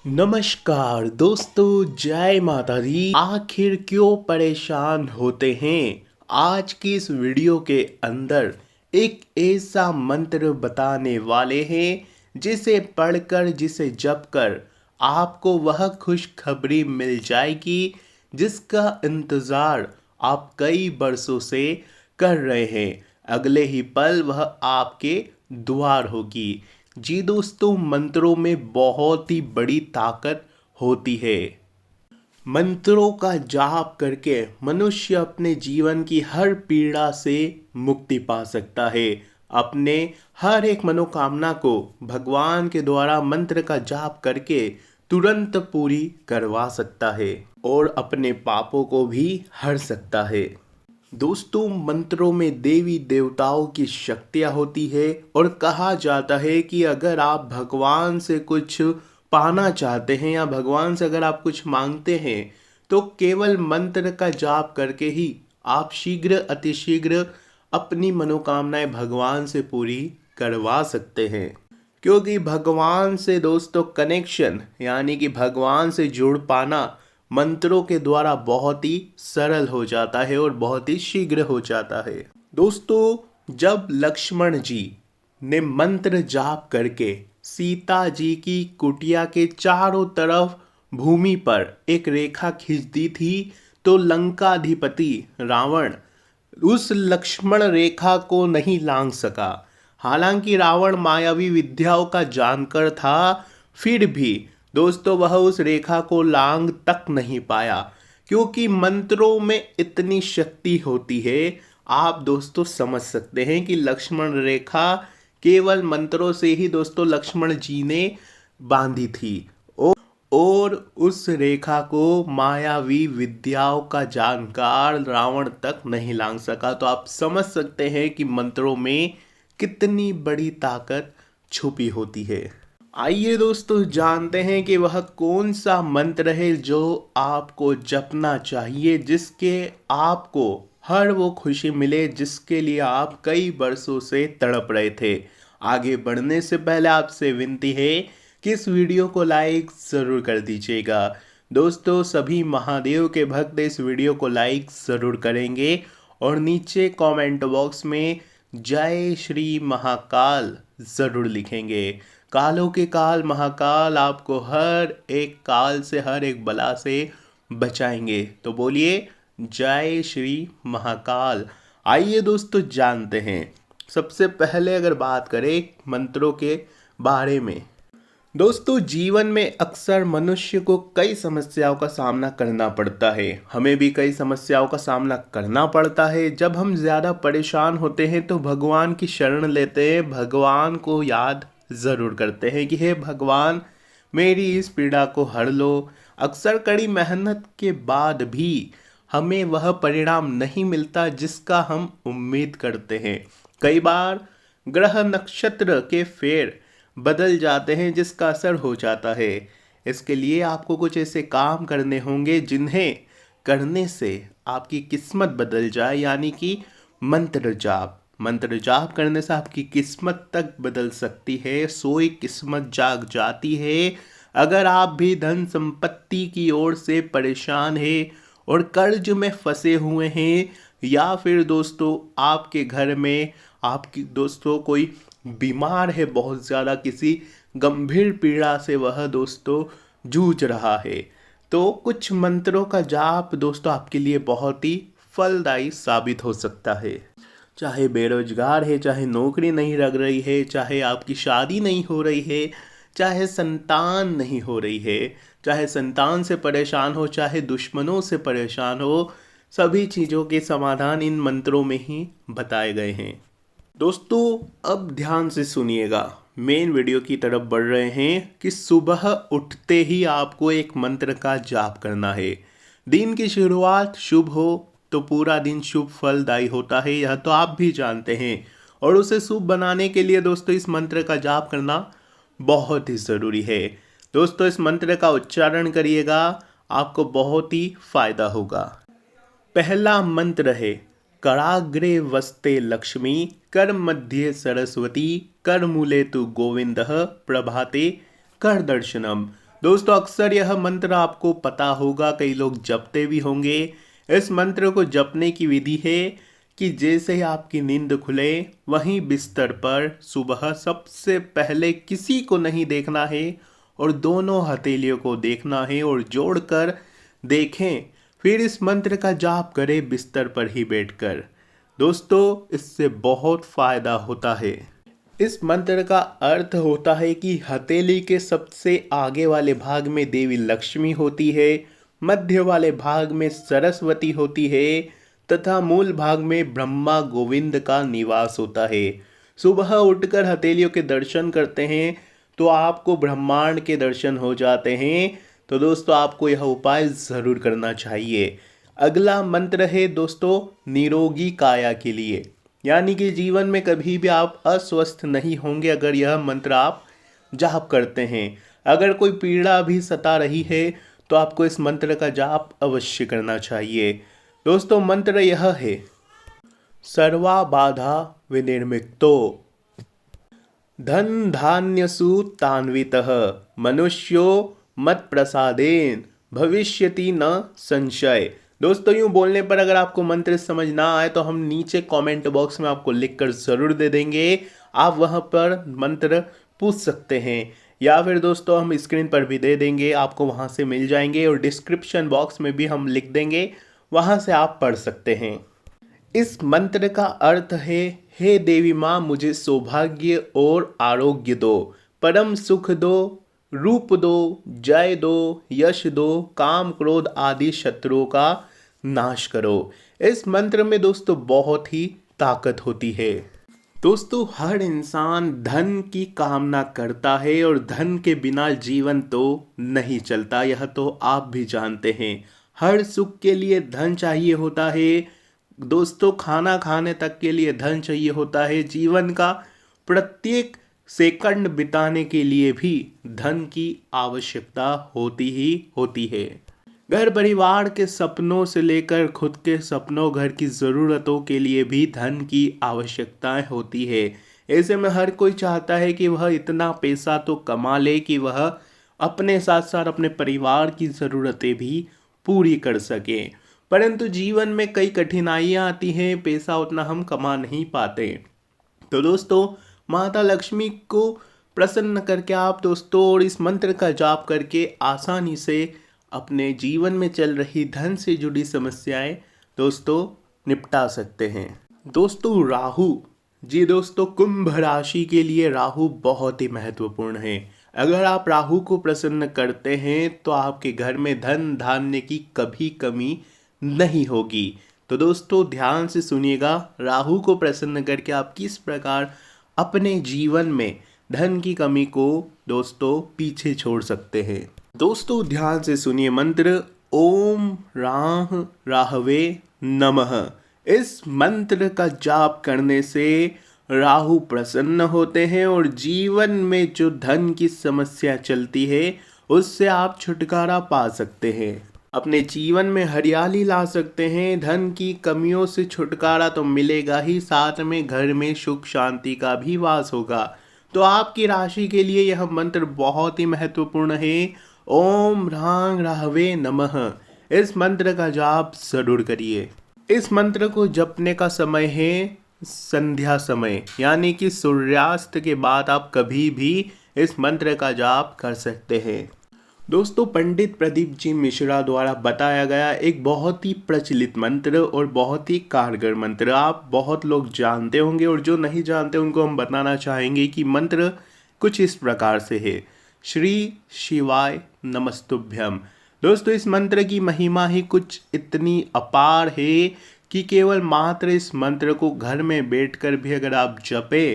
नमस्कार दोस्तों, जय माता दी। आखिर क्यों परेशान होते हैं? आज की इस वीडियो के अंदर एक ऐसा मंत्र बताने वाले हैं जिसे पढ़कर, जिसे जप कर आपको वह खुशखबरी मिल जाएगी जिसका इंतज़ार आप कई बरसों से कर रहे हैं। अगले ही पल वह आपके द्वार होगी। जी दोस्तों, मंत्रों में बहुत ही बड़ी ताकत होती है। मंत्रों का जाप करके मनुष्य अपने जीवन की हर पीड़ा से मुक्ति पा सकता है। अपने हर एक मनोकामना को भगवान के द्वारा मंत्र का जाप करके तुरंत पूरी करवा सकता है और अपने पापों को भी हर सकता है। दोस्तों, मंत्रों में देवी देवताओं की शक्तियाँ होती है और कहा जाता है कि अगर आप भगवान से कुछ पाना चाहते हैं या भगवान से अगर आप कुछ मांगते हैं तो केवल मंत्र का जाप करके ही आप शीघ्र अतिशीघ्र अपनी मनोकामनाएं भगवान से पूरी करवा सकते हैं। क्योंकि भगवान से दोस्तों कनेक्शन यानी कि भगवान से जुड़ पाना मंत्रों के द्वारा बहुत ही सरल हो जाता है और बहुत ही शीघ्र हो जाता है। दोस्तों, जब लक्ष्मण जी ने मंत्र जाप करके सीता जी की कुटिया के चारों तरफ भूमि पर एक रेखा खींच दी थी तो लंकाधिपति रावण उस लक्ष्मण रेखा को नहीं लांघ सका। हालांकि रावण मायावी विद्याओं का जानकर था, फिर भी दोस्तों वह उस रेखा को लांघ तक नहीं पाया। क्योंकि मंत्रों में इतनी शक्ति होती है, आप दोस्तों समझ सकते हैं कि लक्ष्मण रेखा केवल मंत्रों से ही दोस्तों लक्ष्मण जी ने बांधी थी और उस रेखा को मायावी विद्याओं का जानकार रावण तक नहीं लांघ सका। तो आप समझ सकते हैं कि मंत्रों में कितनी बड़ी ताकत छुपी होती है। आइए दोस्तों जानते हैं कि वह कौन सा मंत्र है जो आपको जपना चाहिए, जिसके आपको हर वो खुशी मिले जिसके लिए आप कई बरसों से तड़प रहे थे। आगे बढ़ने से पहले आपसे विनती है कि इस वीडियो को लाइक ज़रूर कर दीजिएगा। दोस्तों, सभी महादेव के भक्त इस वीडियो को लाइक ज़रूर करेंगे और नीचे कमेंट बॉक्स में जय श्री महाकाल ज़रूर लिखेंगे। कालों के काल महाकाल आपको हर एक काल से, हर एक बला से बचाएंगे। तो बोलिए जय श्री महाकाल। आइए दोस्तों जानते हैं। सबसे पहले अगर बात करें मंत्रों के बारे में, दोस्तों जीवन में अक्सर मनुष्य को कई समस्याओं का सामना करना पड़ता है। हमें भी कई समस्याओं का सामना करना पड़ता है। जब हम ज़्यादा परेशान होते हैं तो भगवान की शरण लेते हैं, भगवान को याद ज़रूर करते हैं कि हे भगवान मेरी इस पीड़ा को हर लो। अक्सर कड़ी मेहनत के बाद भी हमें वह परिणाम नहीं मिलता जिसका हम उम्मीद करते हैं। कई बार ग्रह नक्षत्र के फेर बदल जाते हैं जिसका असर हो जाता है। इसके लिए आपको कुछ ऐसे काम करने होंगे जिन्हें करने से आपकी किस्मत बदल जाए, यानी कि मंत्र जाप। मंत्र जाप करने से आपकी किस्मत तक बदल सकती है, सोई किस्मत जाग जाती है। अगर आप भी धन संपत्ति की ओर से परेशान हैं और कर्ज में फंसे हुए हैं, या फिर दोस्तों आपके घर में आपकी दोस्तों कोई बीमार है, बहुत ज़्यादा किसी गंभीर पीड़ा से वह दोस्तों जूझ रहा है, तो कुछ मंत्रों का जाप दोस्तों आपके लिए बहुत ही फलदायी साबित हो सकता है। चाहे बेरोजगार है, चाहे नौकरी नहीं लग रही है, चाहे आपकी शादी नहीं हो रही है, चाहे संतान नहीं हो रही है, चाहे संतान से परेशान हो, चाहे दुश्मनों से परेशान हो, सभी चीज़ों के समाधान इन मंत्रों में ही बताए गए हैं। दोस्तों अब ध्यान से सुनिएगा, मेन वीडियो की तरफ बढ़ रहे हैं कि सुबह उठते ही आपको एक मंत्र का जाप करना है। दिन की शुरुआत शुभ हो तो पूरा दिन शुभ फलदायी होता है, यह तो आप भी जानते हैं। और उसे शुभ बनाने के लिए दोस्तों इस मंत्र का जाप करना बहुत ही ज़रूरी है। दोस्तों इस मंत्र का उच्चारण करिएगा, आपको बहुत ही फायदा होगा। पहला मंत्र है कराग्रे वस्ते लक्ष्मी कर मध्ये सरस्वती कर मूले तु गोविंदः प्रभाते कर दर्शनम। दोस्तों अक्सर यह मंत्र आपको पता होगा, कई लोग जपते भी होंगे। इस मंत्र को जपने की विधि है कि जैसे ही आपकी नींद खुले वहीं बिस्तर पर सुबह सबसे पहले किसी को नहीं देखना है और दोनों हथेलियों को देखना है और जोड़कर देखें। फिर इस मंत्र का जाप करें बिस्तर पर ही बैठकर। दोस्तों इससे बहुत फायदा होता है। इस मंत्र का अर्थ होता है कि हथेली के सबसे आगे वाले भाग में देवी लक्ष्मी होती है, मध्य वाले भाग में सरस्वती होती है तथा मूल भाग में ब्रह्मा गोविंद का निवास होता है। सुबह उठकर हथेलियों के दर्शन करते हैं तो आपको ब्रह्मांड के दर्शन हो जाते हैं। तो दोस्तों आपको यह उपाय ज़रूर करना चाहिए। अगला मंत्र है दोस्तों निरोगी काया के लिए, यानी कि जीवन में कभी भी आप अस्वस्थ नहीं होंगे अगर यह मंत्र आप जाप करते हैं। अगर कोई पीड़ा भी सता रही है तो आपको इस मंत्र का जाप अवश्य करना चाहिए। दोस्तों मंत्र यह है, सर्वा बाधा विनिर्मुक्तो धन धान्यसु तान्वितः मनुष्यो मत प्रसादेन भविष्यति न संशय। दोस्तों यूँ बोलने पर अगर आपको मंत्र समझ ना आए तो हम नीचे कमेंट बॉक्स में आपको लिखकर ज़रूर दे देंगे, आप वहां पर मंत्र पूछ सकते हैं या फिर दोस्तों हम स्क्रीन पर भी दे देंगे, आपको वहां से मिल जाएंगे और डिस्क्रिप्शन बॉक्स में भी हम लिख देंगे, वहां से आप पढ़ सकते हैं। इस मंत्र का अर्थ है, हे देवी माँ मुझे सौभाग्य और आरोग्य दो, परम सुख दो, रूप दो, जय दो, यश दो, काम क्रोध आदि शत्रुओं का नाश करो। इस मंत्र में दोस्तों बहुत ही ताकत होती है। दोस्तों हर इंसान धन की कामना करता है और धन के बिना जीवन तो नहीं चलता, यह तो आप भी जानते हैं। हर सुख के लिए धन चाहिए होता है दोस्तों, खाना खाने तक के लिए धन चाहिए होता है, जीवन का प्रत्येक सेकंड बिताने के लिए भी धन की आवश्यकता होती ही होती है। घर परिवार के सपनों से लेकर खुद के सपनों घर की ज़रूरतों के लिए भी धन की आवश्यकताएं होती है। ऐसे में हर कोई चाहता है कि वह इतना पैसा तो कमा ले कि वह अपने साथ साथ अपने परिवार की ज़रूरतें भी पूरी कर सके, परंतु जीवन में कई कठिनाइयां आती हैं, पैसा उतना हम कमा नहीं पाते। तो दोस्तों माता लक्ष्मी को प्रसन्न करके आप दोस्तों और इस मंत्र का जाप करके आसानी से अपने जीवन में चल रही धन से जुड़ी समस्याएं दोस्तों निपटा सकते हैं। दोस्तों राहु जी, दोस्तों कुंभ राशि के लिए राहु बहुत ही महत्वपूर्ण है। अगर आप राहु को प्रसन्न करते हैं तो आपके घर में धन धान्य की कभी कमी नहीं होगी। तो दोस्तों ध्यान से सुनिएगा, राहु को प्रसन्न करके आप किस प्रकार अपने जीवन में धन की कमी को दोस्तों पीछे छोड़ सकते हैं। दोस्तों ध्यान से सुनिए मंत्र, ओम राह राहवे नमः। इस मंत्र का जाप करने से राहु प्रसन्न होते हैं और जीवन में जो धन की समस्या चलती है उससे आप छुटकारा पा सकते हैं, अपने जीवन में हरियाली ला सकते हैं। धन की कमियों से छुटकारा तो मिलेगा ही, साथ में घर में सुख शांति का भी वास होगा। तो आपकी राशि के लिए यह मंत्र बहुत ही महत्वपूर्ण है। ओम ह्रांग राहवे नमः, इस मंत्र का जाप जरूर करिए। इस मंत्र को जपने का समय है संध्या समय, यानी कि सूर्यास्त के बाद आप कभी भी इस मंत्र का जाप कर सकते हैं। दोस्तों पंडित प्रदीप जी मिश्रा द्वारा बताया गया एक बहुत ही प्रचलित मंत्र और बहुत ही कारगर मंत्र, आप बहुत लोग जानते होंगे और जो नहीं जानते उनको हम बताना चाहेंगे कि मंत्र कुछ इस प्रकार से है। श्री शिवाय नमस्तुभ्यम। दोस्तों इस मंत्र की महिमा ही कुछ इतनी अपार है कि केवल मात्र इस मंत्र को घर में बैठकर भी अगर आप जपे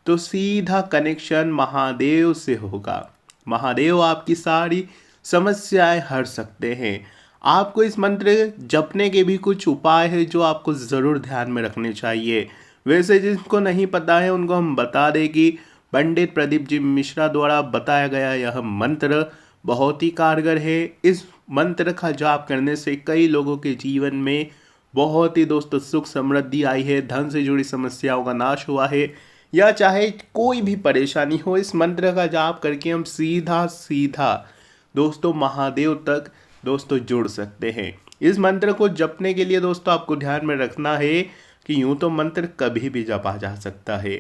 तो सीधा कनेक्शन महादेव से होगा। महादेव आपकी सारी समस्याएं हर सकते हैं। आपको इस मंत्र जपने के भी कुछ उपाय है जो आपको ज़रूर ध्यान में रखने चाहिए। वैसे जिनको नहीं पता है उनको हम बता दें कि पंडित प्रदीप जी मिश्रा द्वारा बताया गया यह मंत्र बहुत ही कारगर है। इस मंत्र का जाप करने से कई लोगों के जीवन में बहुत ही दोस्तों सुख समृद्धि आई है, धन से जुड़ी समस्याओं का नाश हुआ है, या चाहे कोई भी परेशानी हो, इस मंत्र का जाप करके हम सीधा दोस्तों महादेव तक दोस्तों जुड़ सकते हैं। इस मंत्र को जपने के लिए दोस्तों आपको ध्यान में रखना है कि यूं तो मंत्र कभी भी जपा जा सकता है,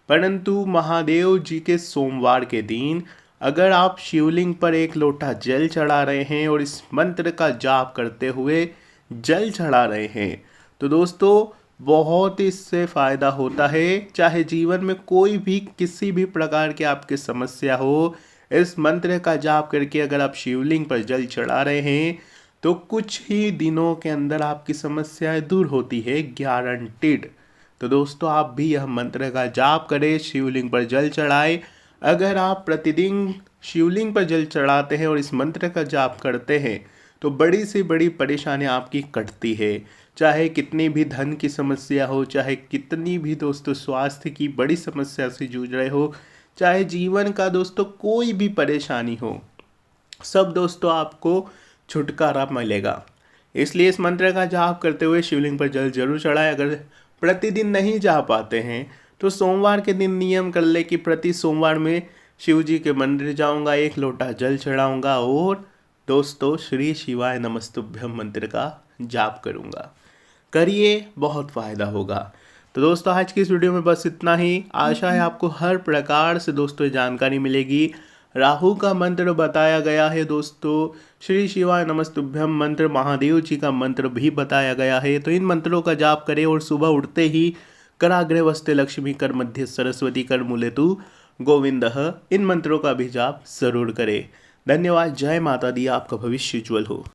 परंतु महादेव जी के सोमवार के दिन अगर आप शिवलिंग पर एक लोटा जल चढ़ा रहे हैं और इस मंत्र का जाप करते हुए जल चढ़ा रहे हैं तो दोस्तों बहुत इससे फ़ायदा होता है। चाहे जीवन में कोई भी किसी भी प्रकार की आपकी समस्या हो, इस मंत्र का जाप करके अगर आप शिवलिंग पर जल चढ़ा रहे हैं तो कुछ ही दिनों के अंदर आपकी समस्याएं दूर होती है, गारंटीड। तो दोस्तों आप भी यह मंत्र का जाप करें, शिवलिंग पर जल चढ़ाएं। अगर आप प्रतिदिन शिवलिंग पर जल चढ़ाते हैं और इस मंत्र का जाप करते हैं तो बड़ी से बड़ी परेशानी आपकी कटती है। चाहे कितनी भी धन की समस्या हो, चाहे कितनी भी दोस्तों स्वास्थ्य की बड़ी समस्या से जूझ रहे हो, चाहे जीवन का दोस्तों कोई भी परेशानी हो, सब दोस्तों आपको छुटकारा मिलेगा। इसलिए इस मंत्र का जाप करते हुए शिवलिंग पर जल जरूर चढ़ाएं। अगर प्रतिदिन नहीं जा पाते हैं तो सोमवार के दिन नियम कर ले कि प्रति सोमवार में शिव जी के मंदिर जाऊंगा, एक लोटा जल चढ़ाऊंगा और दोस्तों श्री शिवाय नमस्तुभ्यम मंत्र का जाप करूंगा। करिए, बहुत फ़ायदा होगा। तो दोस्तों आज की इस वीडियो में बस इतना ही। आशा है आपको हर प्रकार से दोस्तों जानकारी मिलेगी। राहु का मंत्र बताया गया है दोस्तों, श्री शिवाय नमस्तुभ्यम मंत्र, महादेव जी का मंत्र भी बताया गया है। तो इन मंत्रों का जाप करें और सुबह उठते ही कराग्रे वस्ते लक्ष्मी कर मध्य सरस्वती कर मूलेतु गोविंदः, इन मंत्रों का भी जाप जरूर करें। धन्यवाद। जय माता दी। आपका भविष्य उज्ज्वल हो।